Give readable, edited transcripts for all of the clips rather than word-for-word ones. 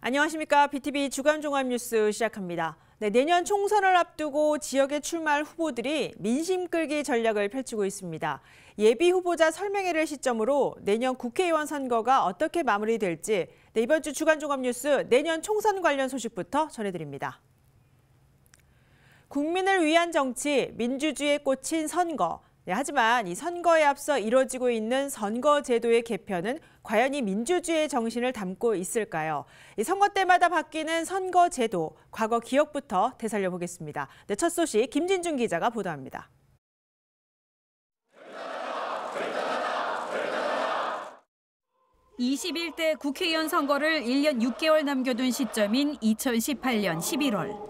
안녕하십니까. BTV 주간종합뉴스 시작합니다. 내년 총선을 앞두고 지역에 출마할 후보들이 민심 끌기 전략을 펼치고 있습니다. 예비 후보자 설명회를 시점으로 내년 국회의원 선거가 어떻게 마무리될지 이번 주 주간종합뉴스 내년 총선 관련 소식부터 전해드립니다. 국민을 위한 정치, 민주주의에 꽂힌 선거. 하지만 이 선거에 앞서 이뤄지고 있는 선거제도의 개편은 과연 이 민주주의의 정신을 담고 있을까요? 이 선거 때마다 바뀌는 선거제도, 과거 기억부터 되살려 보겠습니다. 첫 소식 김진중 기자가 보도합니다. (21대) 국회의원 선거를 1년 6개월 남겨둔 시점인 2018년 11월.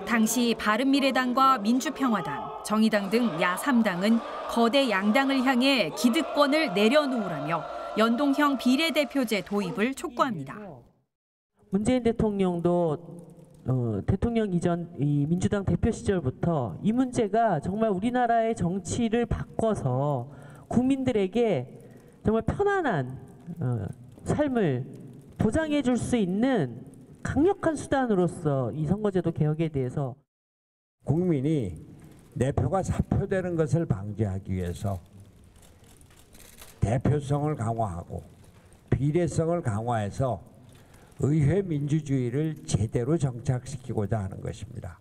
당시 바른미래당과 민주평화당, 정의당 등 야3당은 거대 양당을 향해 기득권을 내려놓으라며 연동형 비례대표제 도입을 촉구합니다. 문재인 대통령도 대통령 이전 이 민주당 대표 시절부터 이 문제가 정말 우리나라의 정치를 바꿔서 국민들에게 정말 편안한 삶을 보장해 줄 수 있는 강력한 수단으로서 이 선거제도 개혁에 대해서 국민이 내 표가 사표되는 것을 방지하기 위해서 대표성을 강화하고 비례성을 강화해서 의회 민주주의를 제대로 정착시키고자 하는 것입니다.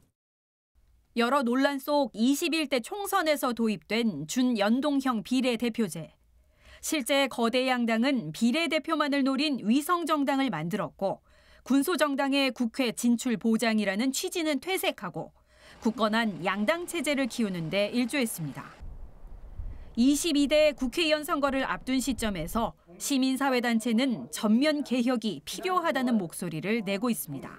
여러 논란 속 21대 총선에서 도입된 준연동형 비례대표제. 실제 거대 양당은 비례대표만을 노린 위성정당을 만들었고 군소정당의 국회 진출 보장이라는 취지는 퇴색하고 굳건한 양당 체제를 키우는 데 일조했습니다. 22대 국회의원 선거를 앞둔 시점에서 시민사회단체는 전면 개혁이 필요하다는 목소리를 내고 있습니다.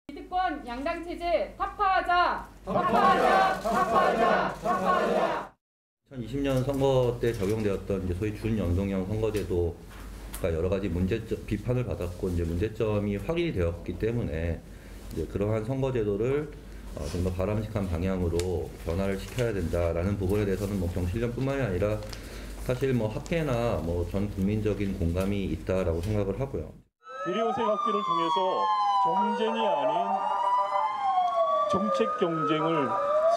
기득권 양당 체제 타파하자! 타파하자! 타파하자! 타파하자! 2020년 선거 때 적용되었던 소위 준연동형 선거제도가 여러 가지 비판을 받았고 문제점이 확인이 되었기 때문에 그러한 선거제도를 좀 더 바람직한 방향으로 변화를 시켜야 된다라는 부분에 대해서는 정치인뿐만이 아니라 사실 학계나 전 국민적인 공감이 있다라고 생각을 하고요. 비례의석 확대를 통해서 경쟁이 아닌 정책 경쟁을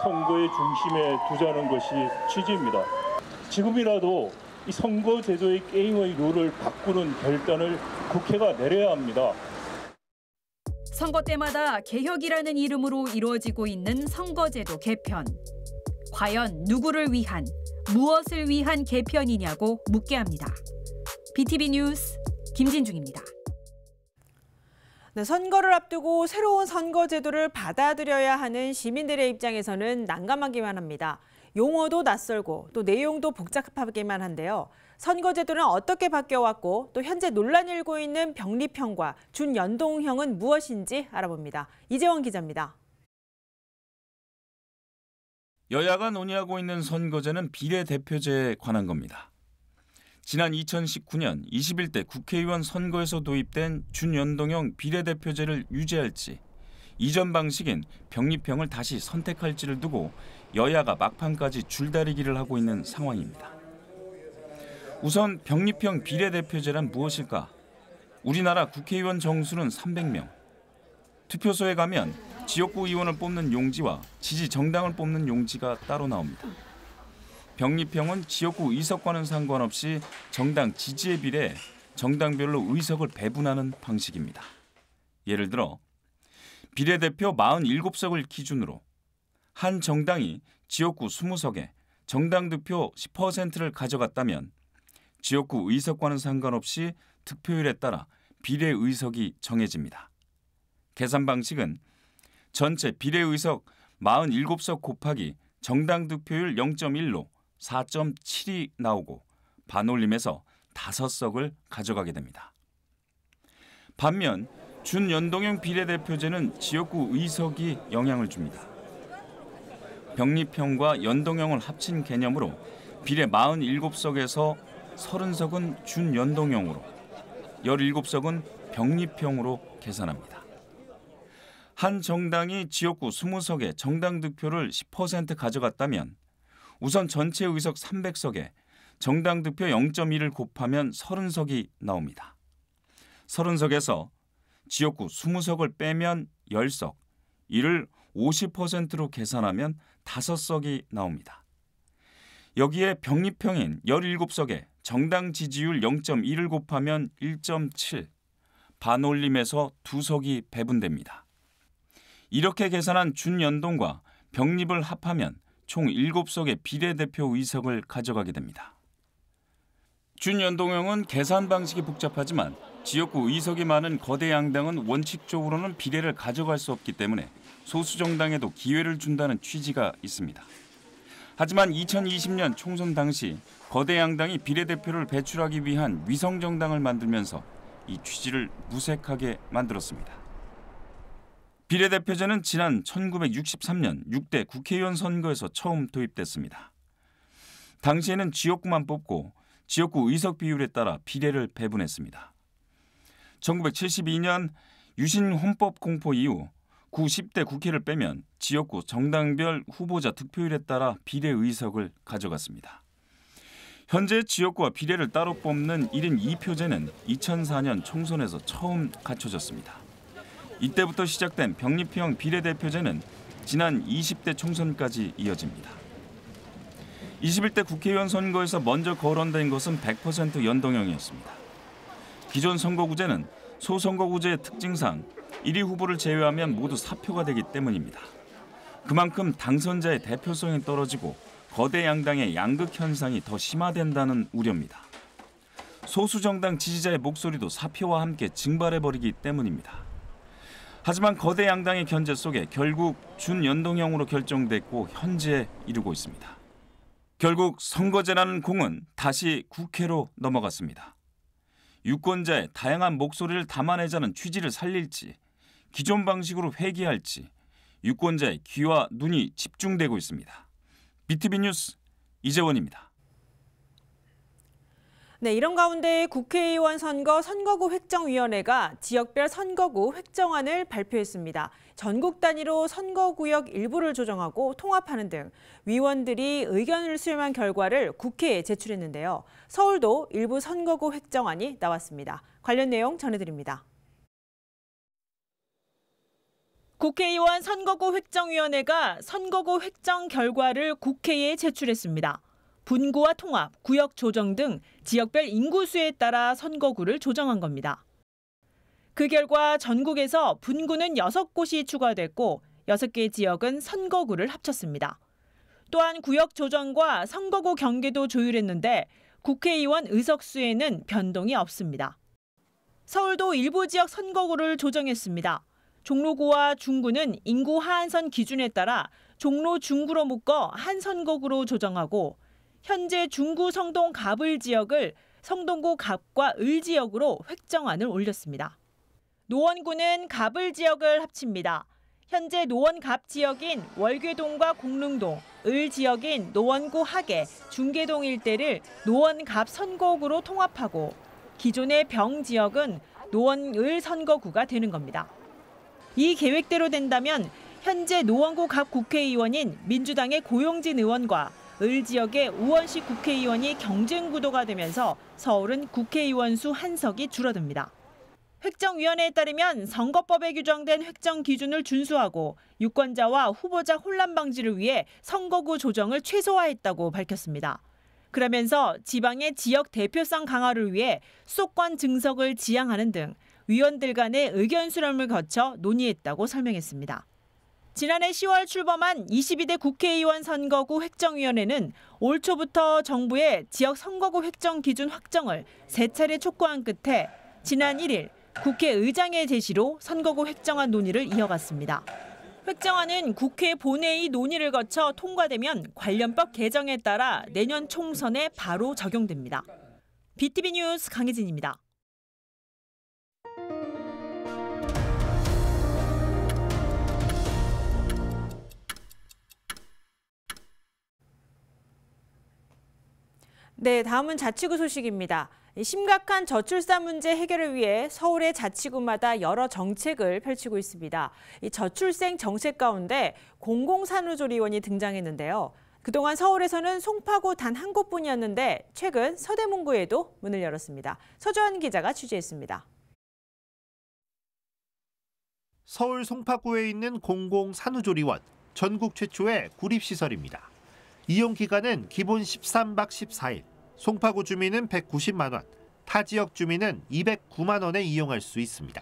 선거의 중심에 두자는 것이 취지입니다. 지금이라도 이 선거제도의 게임의 룰을 바꾸는 결단을 국회가 내려야 합니다. 선거 때마다 개혁이라는 이름으로 이루어지고 있는 선거제도 개편. 과연 누구를 위한, 무엇을 위한 개편이냐고 묻게 합니다. BTV 뉴스 김진중입니다. 선거를 앞두고 새로운 선거제도를 받아들여야 하는 시민들의 입장에서는 난감하기만 합니다. 용어도 낯설고 또 내용도 복잡하기만 한데요. 선거제도는 어떻게 바뀌어왔고 또 현재 논란이 일고 있는 병립형과 준연동형은 무엇인지 알아봅니다. 이재원 기자입니다. 여야가 논의하고 있는 선거제는 비례대표제에 관한 겁니다. 지난 2019년 21대 국회의원 선거에서 도입된 준연동형 비례대표제를 유지할지 이전 방식인 병립형을 다시 선택할지를 두고 여야가 막판까지 줄다리기를 하고 있는 상황입니다. 우선 병립형 비례대표제란 무엇일까? 우리나라 국회의원 정수는 300명. 투표소에 가면 지역구 의원을 뽑는 용지와 지지 정당을 뽑는 용지가 따로 나옵니다. 병립형은 지역구 의석과는 상관없이 정당 지지에 비례해 정당별로 의석을 배분하는 방식입니다. 예를 들어 비례대표 47석을 기준으로 한 정당이 지역구 20석에 정당 득표 10%를 가져갔다면 지역구 의석과는 상관없이 득표율에 따라 비례의석이 정해집니다. 계산 방식은 전체 비례의석 47석 곱하기 정당 득표율 0.1로 4.7이 나오고 반올림해서 5석을 가져가게 됩니다. 반면 준연동형 비례대표제는 지역구 의석이 영향을 줍니다. 병립형과 연동형을 합친 개념으로 비례 47석에서 30석은 준연동형으로 17석은 병립형으로 계산합니다. 한 정당이 지역구 20석에 정당 득표를 10% 가져갔다면 우선 전체 의석 300석에 정당 득표 0.1을 곱하면 30석이 나옵니다. 30석에서 지역구 20석을 빼면 10석, 이를 50%로 계산하면 5석이 나옵니다. 여기에 병립평인 17석에 정당 지지율 0.1을 곱하면 1.7, 반올림에서 2석이 배분됩니다. 이렇게 계산한 준연동과 병립을 합하면 총 7석의 비례대표 의석을 가져가게 됩니다. 준연동형은 계산 방식이 복잡하지만 지역구 의석이 많은 거대 양당은 원칙적으로는 비례를 가져갈 수 없기 때문에 소수 정당에도 기회를 준다는 취지가 있습니다. 하지만 2020년 총선 당시 거대 양당이 비례대표를 배출하기 위한 위성 정당을 만들면서 이 취지를 무색하게 만들었습니다. 비례대표제는 지난 1963년 6대 국회의원 선거에서 처음 도입됐습니다. 당시에는 지역구만 뽑고 지역구 의석 비율에 따라 비례를 배분했습니다. 1972년 유신 헌법 공포 이후 구 10대 국회를 빼면 지역구 정당별 후보자 득표율에 따라 비례 의석을 가져갔습니다. 현재 지역구와 비례를 따로 뽑는 1인 2표제는 2004년 총선에서 처음 갖춰졌습니다. 이때부터 시작된 병립형 비례대표제는 지난 20대 총선까지 이어집니다. 21대 국회의원 선거에서 먼저 거론된 것은 100% 연동형이었습니다. 기존 선거구제는 소선거구제의 특징상 1위 후보를 제외하면 모두 사표가 되기 때문입니다. 그만큼 당선자의 대표성이 떨어지고 거대 양당의 양극 현상이 더 심화된다는 우려입니다. 소수 정당 지지자의 목소리도 사표와 함께 증발해버리기 때문입니다. 하지만 거대 양당의 견제 속에 결국 준연동형으로 결정됐고 현재에 이르고 있습니다. 결국 선거제라는 공은 다시 국회로 넘어갔습니다. 유권자의 다양한 목소리를 담아내자는 취지를 살릴지 기존 방식으로 회귀할지 유권자의 귀와 눈이 집중되고 있습니다. BTV 뉴스 이재원입니다. 네, 이런 가운데 국회의원 선거 선거구 획정위원회가 지역별 선거구 획정안을 발표했습니다. 전국 단위로 선거구역 일부를 조정하고 통합하는 등 위원들이 의견을 수렴한 결과를 국회에 제출했는데요. 서울도 일부 선거구 획정안이 나왔습니다. 관련 내용 전해드립니다. 국회의원 선거구 획정위원회가 선거구 획정 결과를 국회에 제출했습니다. 분구와 통합, 구역 조정 등 지역별 인구수에 따라 선거구를 조정한 겁니다. 그 결과 전국에서 분구는 6곳이 추가됐고 6개 지역은 선거구를 합쳤습니다. 또한 구역 조정과 선거구 경계도 조율했는데 국회의원 의석수에는 변동이 없습니다. 서울도 일부 지역 선거구를 조정했습니다. 종로구와 중구는 인구 하한선 기준에 따라 종로 중구로 묶어 한 선거구로 조정하고 현재 중구 성동 갑을 지역을 성동구 갑과 을 지역으로 획정안을 올렸습니다. 노원구는 갑을 지역을 합칩니다. 현재 노원 갑 지역인 월계동과 공릉동, 을 지역인 노원구 하계, 중계동 일대를 노원 갑 선거구로 통합하고 기존의 병 지역은 노원 을 선거구가 되는 겁니다. 이 계획대로 된다면 현재 노원구 갑 국회의원인 민주당의 고용진 의원과 을 지역의 우원식 국회의원이 경쟁 구도가 되면서 서울은 국회의원 수 1석이 줄어듭니다. 획정위원회에 따르면 선거법에 규정된 획정 기준을 준수하고 유권자와 후보자 혼란 방지를 위해 선거구 조정을 최소화했다고 밝혔습니다. 그러면서 지방의 지역 대표성 강화를 위해 수도권 증석을 지향하는 등 위원들 간의 의견 수렴을 거쳐 논의했다고 설명했습니다. 지난해 10월 출범한 22대 국회의원 선거구 획정위원회는 올 초부터 정부의 지역 선거구 획정 기준 확정을 3차례 촉구한 끝에 지난 1일 국회의장의 제시로 선거구 획정안 논의를 이어갔습니다. 획정안은 국회 본회의 논의를 거쳐 통과되면 관련법 개정에 따라 내년 총선에 바로 적용됩니다. BTV 뉴스 강혜진입니다. 네, 다음은 자치구 소식입니다. 심각한 저출산 문제 해결을 위해 서울의 자치구마다 여러 정책을 펼치고 있습니다. 이 저출생 정책 가운데 공공산후조리원이 등장했는데요. 그동안 서울에서는 송파구 단 한 곳뿐이었는데 최근 서대문구에도 문을 열었습니다. 서주환 기자가 취재했습니다. 서울 송파구에 있는 공공산후조리원, 전국 최초의 구립시설입니다. 이용 기간은 기본 13박 14일, 송파구 주민은 190만 원, 타 지역 주민은 209만 원에 이용할 수 있습니다.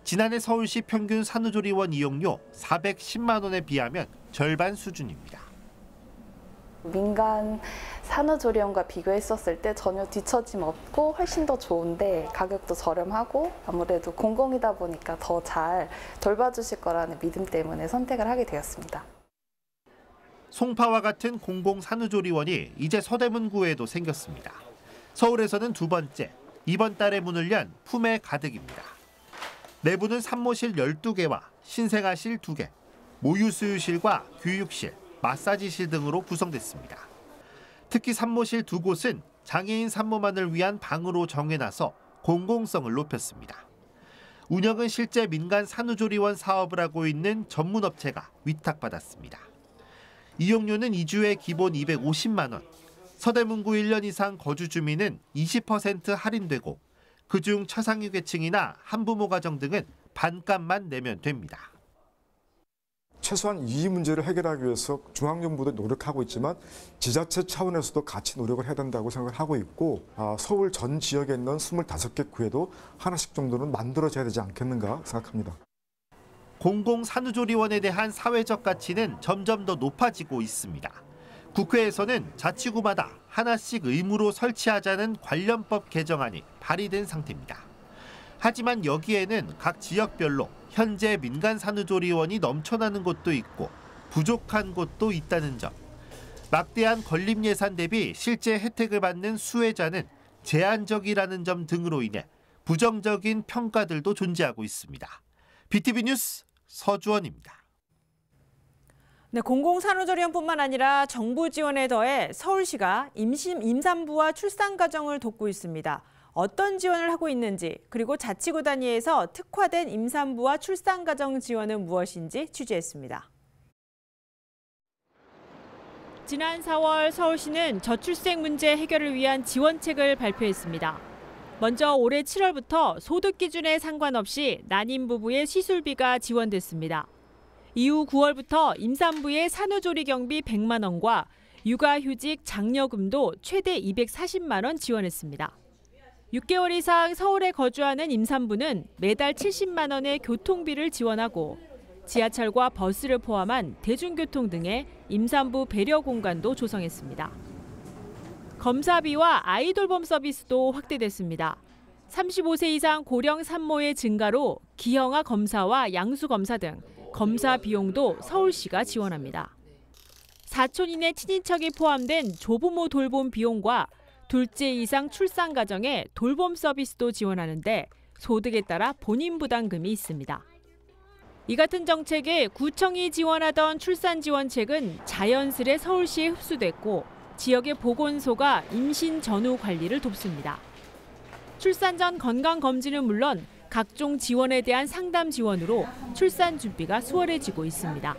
지난해 서울시 평균 산후조리원 이용료 410만 원에 비하면 절반 수준입니다. 민간 산후조리원과 비교했었을 때 전혀 뒤처짐 없고 훨씬 더 좋은데 가격도 저렴하고 아무래도 공공이다 보니까 더 잘 돌봐주실 거라는 믿음 때문에 선택을 하게 되었습니다. 송파와 같은 공공산후조리원이 이제 서대문구에도 생겼습니다. 서울에서는 두 번째, 이번 달에 문을 연 품에 가득입니다. 내부는 산모실 12개와 신생아실 2개, 모유수유실과 교육실, 마사지실 등으로 구성됐습니다. 특히 산모실 2곳은 장애인 산모만을 위한 방으로 정해놔서 공공성을 높였습니다. 운영은 실제 민간 산후조리원 사업을 하고 있는 전문업체가 위탁받았습니다. 이용료는 2주에 기본 250만 원, 서대문구 1년 이상 거주 주민은 20% 할인되고 그중 차상위 계층이나 한부모 가정 등은 반값만 내면 됩니다. 최소한 이 문제를 해결하기 위해서 중앙정부도 노력하고 있지만 지자체 차원에서도 같이 노력을 해야 된다고 생각을 하고 있고 서울 전 지역에 있는 25개 구에도 하나씩 정도는 만들어져야 되지 않겠는가 생각합니다. 공공산후조리원에 대한 사회적 가치는 점점 더 높아지고 있습니다. 국회에서는 자치구마다 하나씩 의무로 설치하자는 관련법 개정안이 발의된 상태입니다. 하지만 여기에는 각 지역별로 현재 민간 산후조리원이 넘쳐나는 곳도 있고 부족한 곳도 있다는 점. 막대한 건립 예산 대비 실제 혜택을 받는 수혜자는 제한적이라는 점 등으로 인해 부정적인 평가들도 존재하고 있습니다. BTV 뉴스 서주원입니다. 네, 공공산후조리원뿐만 아니라 정부 지원에 더해 서울시가 임산부와 출산가정을 돕고 있습니다. 어떤 지원을 하고 있는지, 그리고 자치구 단위에서 특화된 임산부와 출산가정 지원은 무엇인지 취재했습니다. 지난 4월 서울시는 저출생 문제 해결을 위한 지원책을 발표했습니다. 먼저 올해 7월부터 소득 기준에 상관없이 난임 부부의 시술비가 지원됐습니다. 이후 9월부터 임산부의 산후조리 경비 100만 원과 육아휴직 장려금도 최대 240만 원 지원했습니다. 6개월 이상 서울에 거주하는 임산부는 매달 70만 원의 교통비를 지원하고 지하철과 버스를 포함한 대중교통 등의 임산부 배려 공간도 조성했습니다. 검사비와 아이돌봄 서비스도 확대됐습니다. 35세 이상 고령 산모의 증가로 기형아 검사와 양수 검사 등 검사 비용도 서울시가 지원합니다. 사촌인의 친인척이 포함된 조부모 돌봄 비용과 둘째 이상 출산 가정의 돌봄 서비스도 지원하는데 소득에 따라 본인 부담금이 있습니다. 이 같은 정책에 구청이 지원하던 출산 지원책은 자연스레 서울시에 흡수됐고 지역의 보건소가 임신 전후 관리를 돕습니다. 출산 전 건강검진은 물론 각종 지원에 대한 상담 지원으로 출산 준비가 수월해지고 있습니다.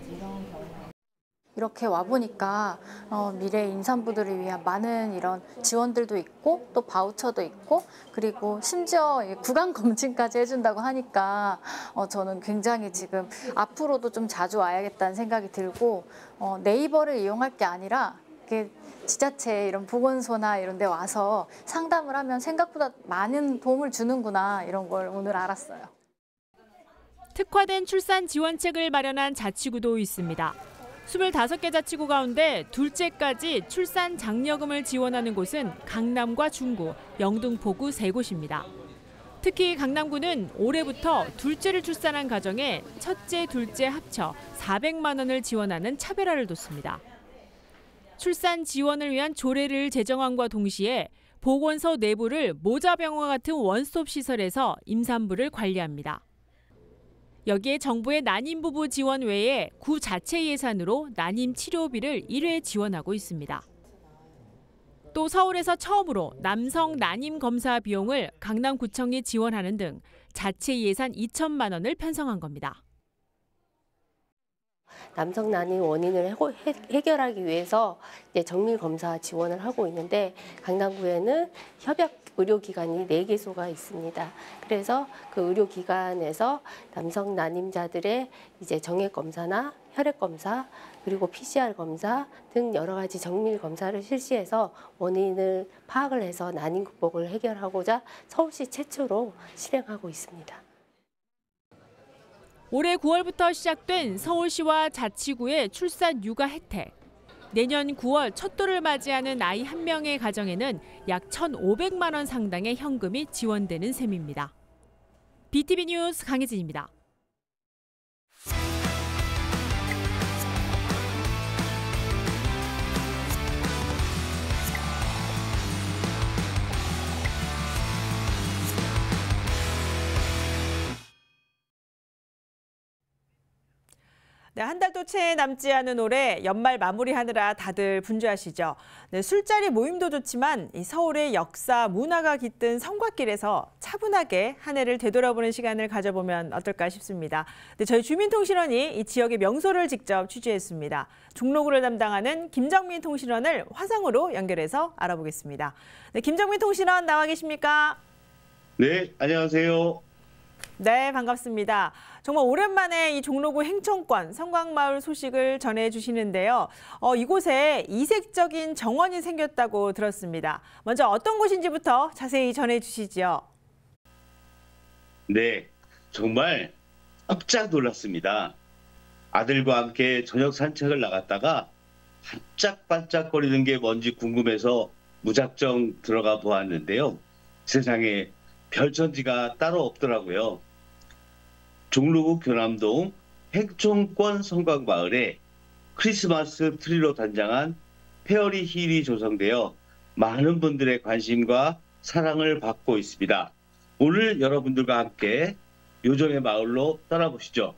이렇게 와보니까 미래 임산부들을 위한 많은 이런 지원들도 있고 또 바우처도 있고 그리고 심지어 구강검진까지 해준다고 하니까 저는 굉장히 지금 앞으로도 좀 자주 와야겠다는 생각이 들고 네이버를 이용할 게 아니라 지자체 이런 보건소나 이런 데 와서 상담을 하면 생각보다 많은 도움을 주는구나 이런 걸 오늘 알았어요. 특화된 출산 지원책을 마련한 자치구도 있습니다. 25개 자치구 가운데 둘째까지 출산 장려금을 지원하는 곳은 강남과 중구, 영등포구 3곳입니다. 특히 강남구는 올해부터 둘째를 출산한 가정에 첫째, 둘째 합쳐 400만 원을 지원하는 차별화를 뒀습니다. 출산 지원을 위한 조례를 제정함과 동시에 보건소 내부를 모자병원과 같은 원스톱 시설에서 임산부를 관리합니다. 여기에 정부의 난임부부 지원 외에 구 자체 예산으로 난임 치료비를 1회 지원하고 있습니다. 또 서울에서 처음으로 남성 난임 검사 비용을 강남구청이 지원하는 등 자체 예산 2천만 원을 편성한 겁니다. 남성 난임 원인을 해결하기 위해서 이제 정밀 검사 지원을 하고 있는데 강남구에는 협약 의료기관이 4개소가 있습니다. 그래서 그 의료기관에서 남성 난임자들의 이제 정액 검사나 혈액 검사 그리고 PCR 검사 등 여러 가지 정밀 검사를 실시해서 원인을 파악을 해서 난임 극복을 해결하고자 서울시 최초로 실행하고 있습니다. 올해 9월부터 시작된 서울시와 자치구의 출산 육아 혜택. 내년 9월 첫 돌을 맞이하는 아이 1명의 가정에는 약 1,500만 원 상당의 현금이 지원되는 셈입니다. BTV 뉴스 강혜진입니다. 네, 한 달도 채 남지 않은 올해 연말 마무리하느라 다들 분주하시죠. 네, 술자리 모임도 좋지만 이 서울의 역사, 문화가 깃든 성곽길에서 차분하게 한 해를 되돌아보는 시간을 가져보면 어떨까 싶습니다. 네, 저희 주민통신원이 이 지역의 명소를 직접 취재했습니다. 종로구를 담당하는 김정민 통신원을 화상으로 연결해서 알아보겠습니다. 네, 김정민 통신원 나와 계십니까? 네, 안녕하세요. 네, 반갑습니다. 정말 오랜만에 이 종로구 행천권 성곽마을 소식을 전해주시는데요. 이곳에 이색적인 정원이 생겼다고 들었습니다. 먼저 어떤 곳인지부터 자세히 전해주시죠. 네, 정말 깜짝 놀랐습니다. 아들과 함께 저녁 산책을 나갔다가 반짝반짝거리는 게 뭔지 궁금해서 무작정 들어가 보았는데요. 세상에 별천지가 따로 없더라고요. 종로구 교남동 행천권 성곽마을에 크리스마스 트리로 단장한 페어리 힐이 조성되어 많은 분들의 관심과 사랑을 받고 있습니다. 오늘 여러분들과 함께 요정의 마을로 떠나보시죠.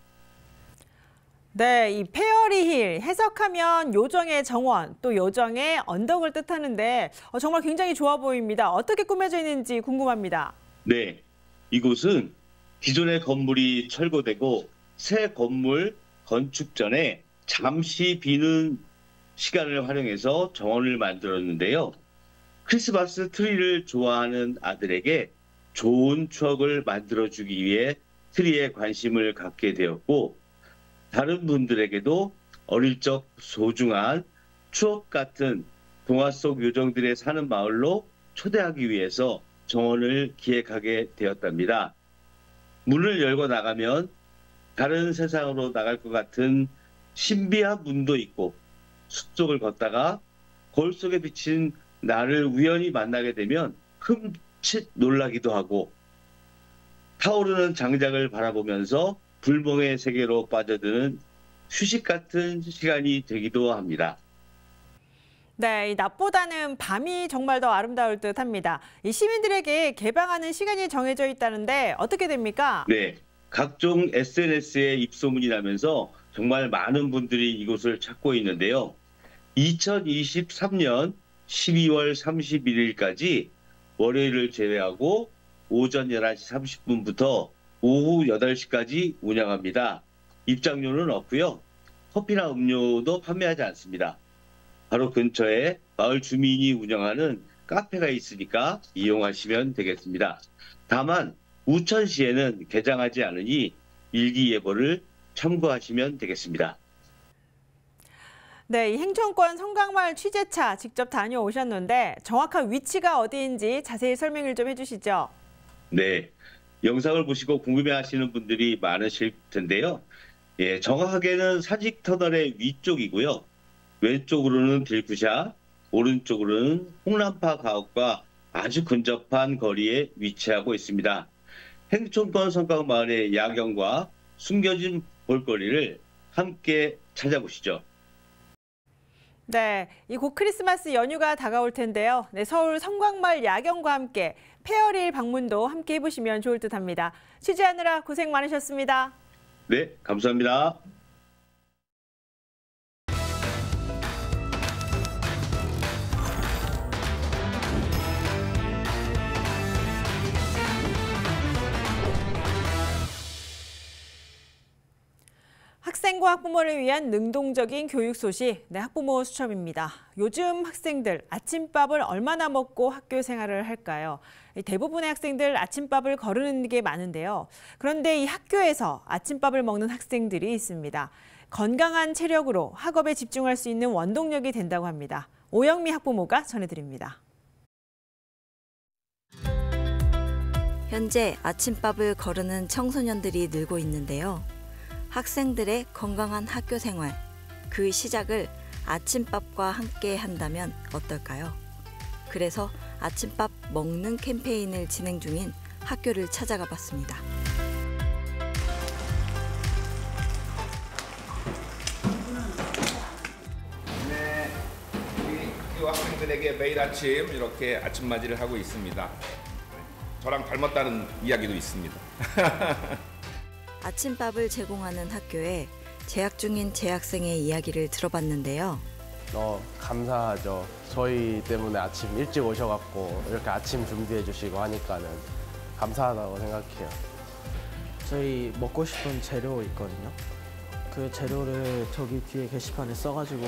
네, 이 페어리 힐, 해석하면 요정의 정원, 또 요정의 언덕을 뜻하는데 정말 굉장히 좋아 보입니다. 어떻게 꾸며져 있는지 궁금합니다. 네, 이곳은 기존의 건물이 철거되고 새 건물 건축 전에 잠시 비는 시간을 활용해서 정원을 만들었는데요. 크리스마스 트리를 좋아하는 아들에게 좋은 추억을 만들어주기 위해 트리에 관심을 갖게 되었고 다른 분들에게도 어릴 적 소중한 추억 같은 동화 속 요정들의 사는 마을로 초대하기 위해서 정원을 기획하게 되었답니다. 문을 열고 나가면 다른 세상으로 나갈 것 같은 신비한 문도 있고 숲속을 걷다가 거울 속에 비친 나를 우연히 만나게 되면 흠칫 놀라기도 하고 타오르는 장작을 바라보면서 불멍의 세계로 빠져드는 휴식 같은 시간이 되기도 합니다. 네, 이 낮보다는 밤이 정말 더 아름다울 듯합니다. 이 시민들에게 개방하는 시간이 정해져 있다는데 어떻게 됩니까? 네, 각종 SNS에 입소문이 나면서 정말 많은 분들이 이곳을 찾고 있는데요. 2023년 12월 31일까지 월요일을 제외하고 오전 11시 30분부터 오후 8시까지 운영합니다. 입장료는 없고요. 커피나 음료도 판매하지 않습니다. 바로 근처에 마을 주민이 운영하는 카페가 있으니까 이용하시면 되겠습니다. 다만 우천시에는 개장하지 않으니 일기예보를 참고하시면 되겠습니다. 네, 이 행천권 성곽마을 취재차 직접 다녀오셨는데 정확한 위치가 어디인지 자세히 설명을 좀 해주시죠. 네, 영상을 보시고 궁금해하시는 분들이 많으실 텐데요. 예, 정확하게는 사직터널의 위쪽이고요. 왼쪽으로는 딜쿠샤, 오른쪽으로는 홍남파 가옥과 아주 근접한 거리에 위치하고 있습니다. 행천권 성곽마을의 야경과 숨겨진 볼거리를 함께 찾아보시죠. 네, 이 곧 크리스마스 연휴가 다가올 텐데요. 네, 서울 성곽마을 야경과 함께 페어릴 방문도 함께 해보시면 좋을 듯합니다. 취재하느라 고생 많으셨습니다. 네, 감사합니다. 학생 학생과 학부모를 위한 능동적인 교육 소식, 학부모 수첩입니다. 요즘 학생들 아침밥을 얼마나 먹고 학교 생활을 할까요? 대부분의 학생들 아침밥을 거르는 게 많은데요. 그런데 이 학교에서 아침밥을 먹는 학생들이 있습니다. 건강한 체력으로 학업에 집중할 수 있는 원동력이 된다고 합니다. 오영미 학부모가 전해드립니다. 현재 아침밥을 거르는 청소년들이 늘고 있는데요. 학생들의 건강한 학교 생활, 그 시작을 아침밥과 함께 한다면 어떨까요? 그래서 아침밥 먹는 캠페인을 진행 중인 학교를 찾아가 봤습니다. 네, 우리 학교 학생들에게 매일 아침 이렇게 아침 맞이를 하고 있습니다. 저랑 닮았다는 이야기도 있습니다. 아침밥을 제공하는 학교에 재학 중인 재학생의 이야기를 들어봤는데요. 감사하죠. 저희 때문에 아침 일찍 오셔갖고 이렇게 아침 준비해 주시고 하니까는 감사하다고 생각해요. 저희 먹고 싶은 재료 있거든요. 그 재료를 저기 뒤에 게시판에 써가지고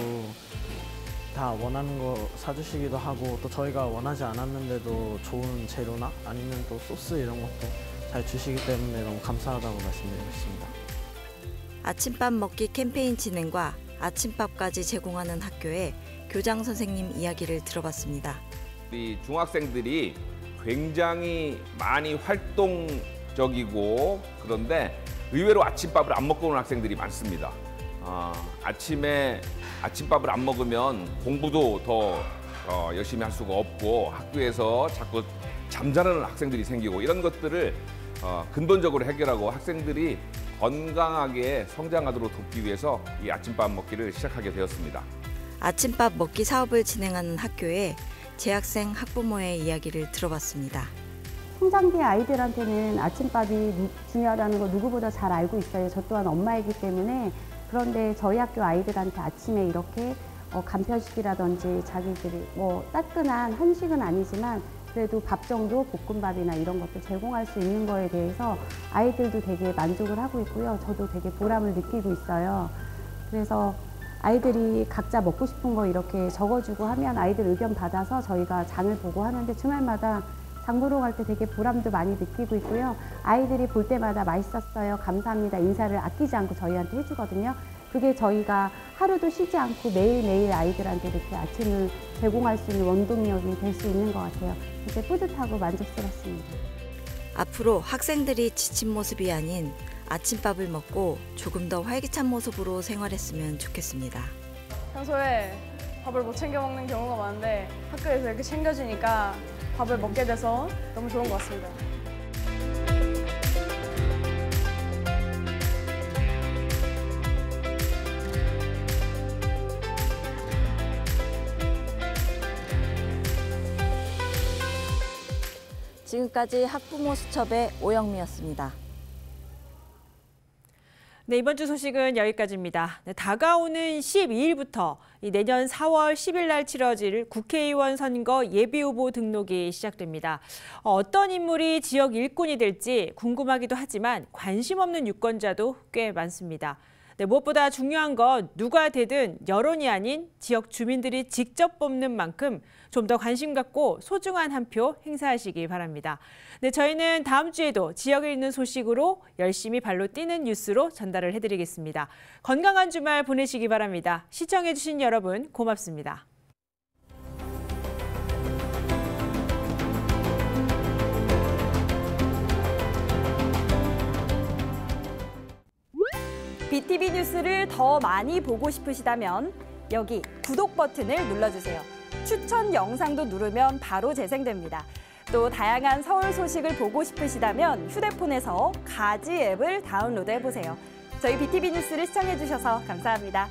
다 원하는 거 사주시기도 하고, 또 저희가 원하지 않았는데도 좋은 재료나 아니면 또 소스 이런 것도 잘 주시기 때문에 너무 감사하다고 말씀드리겠습니다. 아침밥 먹기 캠페인 진행과 아침밥까지 제공하는 학교에 교장 선생님 이야기를 들어봤습니다. 우리 중학생들이 굉장히 많이 활동적이고, 그런데 의외로 아침밥을 안 먹고 오는 학생들이 많습니다. 아침에 아침밥을 안 먹으면 공부도 더 열심히 할 수가 없고, 학교에서 자꾸 잠자는 학생들이 생기고, 이런 것들을 근본적으로 해결하고 학생들이 건강하게 성장하도록 돕기 위해서 이 아침밥 먹기를 시작하게 되었습니다. 아침밥 먹기 사업을 진행하는 학교에 재학생 학부모의 이야기를 들어봤습니다. 성장기 아이들한테는 아침밥이 중요하다는 걸 누구보다 잘 알고 있어요. 저 또한 엄마이기 때문에. 그런데 저희 학교 아이들한테 아침에 이렇게 간편식이라든지 자기들이 따끈한 한식은 아니지만 그래도 밥 정도 볶음밥이나 이런 것도 제공할 수 있는 거에 대해서 아이들도 되게 만족을 하고 있고요. 저도 되게 보람을 느끼고 있어요. 그래서 아이들이 각자 먹고 싶은 거 이렇게 적어주고 하면 아이들 의견 받아서 저희가 장을 보고 하는데, 주말마다 장 보러 갈 때 되게 보람도 많이 느끼고 있고요. 아이들이 볼 때마다 맛있었어요, 감사합니다, 인사를 아끼지 않고 저희한테 해주거든요. 그게 저희가 하루도 쉬지 않고 매일매일 아이들한테 이렇게 아침을 제공할 수 있는 원동력이 될 수 있는 것 같아요. 이제 뿌듯하고 만족스럽습니다. 앞으로 학생들이 지친 모습이 아닌 아침밥을 먹고 조금 더 활기찬 모습으로 생활했으면 좋겠습니다. 평소에 밥을 못 챙겨 먹는 경우가 많은데 학교에서 이렇게 챙겨주니까 밥을 먹게 돼서 너무 좋은 것 같습니다. 지금까지 학부모 수첩의 오영미였습니다. 네, 이번 주 소식은 여기까지입니다. 다가오는 12일부터 내년 4월 10일 날 치러질 국회의원 선거 예비후보 등록이 시작됩니다. 어떤 인물이 지역 일꾼이 될지 궁금하기도 하지만 관심 없는 유권자도 꽤 많습니다. 네, 무엇보다 중요한 건 누가 되든 여론이 아닌 지역 주민들이 직접 뽑는 만큼 좀 더 관심 갖고 소중한 한 표 행사하시기 바랍니다. 네, 저희는 다음 주에도 지역에 있는 소식으로 열심히 발로 뛰는 뉴스로 전달을 해드리겠습니다. 건강한 주말 보내시기 바랍니다. 시청해주신 여러분 고맙습니다. BTV 뉴스를 더 많이 보고 싶으시다면 여기 구독 버튼을 눌러주세요. 추천 영상도 누르면 바로 재생됩니다. 또 다양한 서울 소식을 보고 싶으시다면 휴대폰에서 가지 앱을 다운로드해보세요. 저희 BTV 뉴스를 시청해주셔서 감사합니다.